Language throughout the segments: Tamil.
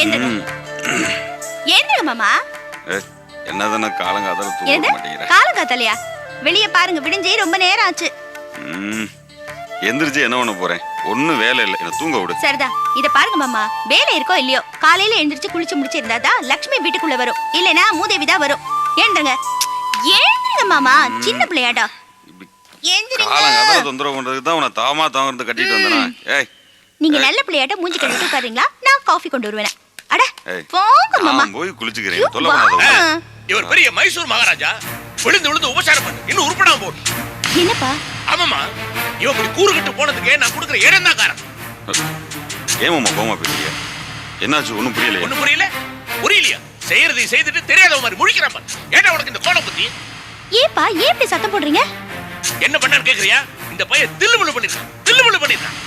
ஏந்திரங்க மாமா. என்னதான காலங்காத்தால தூங்க மாட்டேங்கிறேன். காலங்காத்தாலையா? வெளியே பாருங்க, விடிஞ்சே ரொம்ப நேரம் ஆச்சு. எந்திரிச்சு என்ன பண்ண போறேன்? ஒன்னும் வேலை இல்லை, என்ன தூங்க விடு. சரிதான். இத பாருங்க மாமா, வேலை இருக்கோ இல்லையோ, காலையில எந்திரிச்சு குளிச்சு முடிச்சிருந்தாதான் லட்சுமி வீட்டுக்குள்ள வரும், இல்லனா மூதேவி தான் வரும். ஏண்டங்க ஏந்திரங்க மாமா, சின்ன பிள்ளையாடா. காலங்காத்தால தொந்தரவு பண்றதுக்கு தான் உன்னை தாமா தாங்கிறது கட்டிட்டு வந்தனா. ஏய், நீங்க நல்ல பிள்ளையாட்ட மூஞ்சி கட்டிட்டு உட்காருங்களா? நான் காஃபி கொண்டு வருவேன். அட போங்க மாமா. நான் போய் குளிச்சுக்கிறேன். தொல்ல பண்ணாத. இவர் பெரிய மைசூர் மகாராஜா. விழுந்து விழுந்து உபசாரம் பண்ணு, இன்னும் உருப்படாம போடு. என்னப்பா? ஆமாமா, இவன் இப்படி கூறுகிட்டு போனதுக்கு நான் கொடுக்குற இடம் தான் காரணம். ஏமாமா கோமா பேசுறீங்க? என்னாச்சு? ஒன்னும் புரியல. ஒன்னும் புரியல? புரியலையா? செய்யறதை செய்துட்டு தெரியாத மாதிரி முழிக்கிறான் பாரு. ஏன்டா உனக்கு இந்த கோலம் புத்தி? ஏப்பா ஏன் இப்படி சத்தம் போடுறீங்க? என்ன பண்ணான்னு கேக்குறியா? இந்த பையன் தில்லுமுள்ளு பண்ணிருக்கான், தில்லுமுள்ளு பண்ணிருக்கான்.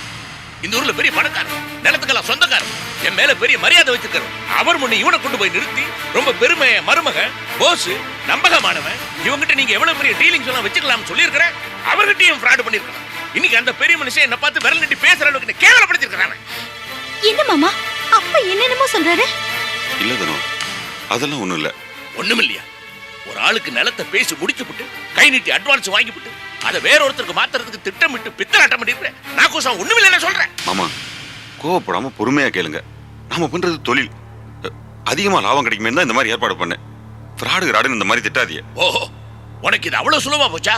இந்த ஊர்ல பெரிய பணக்காரன், நிலத்துக்கெல்லாம் சொந்தக்காரன், என் மேல பெரிய மரியாதை வச்சிருக்காரு. அவர் முன்ன இவனை கொண்டு போய் நிறுத்தி ரொம்ப பெருமைய மருமக போஸ் நம்பகமானவன், இவங்கிட்ட நீங்க எவ்வளவு பெரிய டீலிங்ஸ் எல்லாம் வச்சுக்கலாம்னு சொல்லியிருக்கிறேன். அவர்கிட்டயும் ஃப்ராட் பண்ணிருக்கான். இன்னைக்கு அந்த பெரிய மனுஷன் என்ன பார்த்து விரல் நீட்டி பேசுற அளவுக்கு கேவலப்படுத்திருக்கான். என்ன மாமா அப்பா என்னென்னமோ சொல்றாரு? இல்ல தனோ, அதெல்லாம் ஒண்ணும் இல்ல. ஒண்ணும் இல்லையா? ஒரு ஆளுக்கு நிலத்தை பேசி முடிச்சுட்டு கை நீட்டி அட்வான்ஸ் வாங்கிவிட்டு அதை வேற ஒருத்தருக்கு மாத்துறதுக்கு திட்டமிட்டு பித்தலாட்டம் பண்ணிருக்கேன். நான் கோசம் ஒண்ணும் இல்ல சொல்றேன். மாமா கோவப்படாம பொறுமையா கேளுங்க. நாம பண்றது தொழில், அதிகமா லாபம் கிடைக்குமே தான் இந்த மாதிரி ஏற்பாடு பண்ணேன். ஃப்ராடு இந்த மாதிரி திட்டாதீங்க. ஓஹோ, உனக்கு இது அவ்வளவு சுலபமா போச்சா?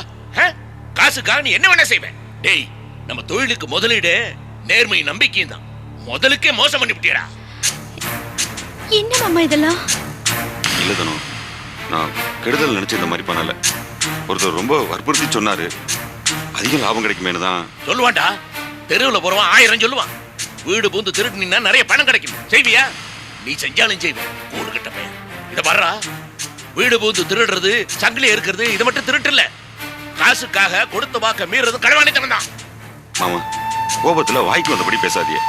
காசுக்காக நீ என்ன வேணா செய்வேன். டேய், நம்ம தொழிலுக்கு முதலீடு நேர்மை நம்பிக்கையும் தான். முதலுக்கே மோசம் பண்ணி விட்டியடா. என்ன மாமா இதெல்லாம்? இல்ல தனோ, நான் கெடுதல் நினைச்சு இந்த மாதிரி பண்ணல. ஒருத்தர் ரொம்ப வற்புறுத்தி சொன்னாரு, அதிக லாபம் கிடைக்குமேனு தான். சொல்லுவான்டா, தெருவுல போறவன் 1000 சொல்லுவான். வீடு பூந்து திருட்டுனா நிறைய பணம் கிடைக்கும். செய்வியா? நீ செஞ்சாலும் செய்வேன். கூடு கட்ட பையன். இத பாருடா, வீடு பூந்து திருடுறது, சங்கிலி இருக்கிறது, இது மட்டும் திருட்டு இல்ல. காசுக்காக கொடுத்த வாக்க மீறது களவாணித்தனம் தான். மாமா கோபத்துல வாய்க்கு வந்தபடி பேசாதீங்க.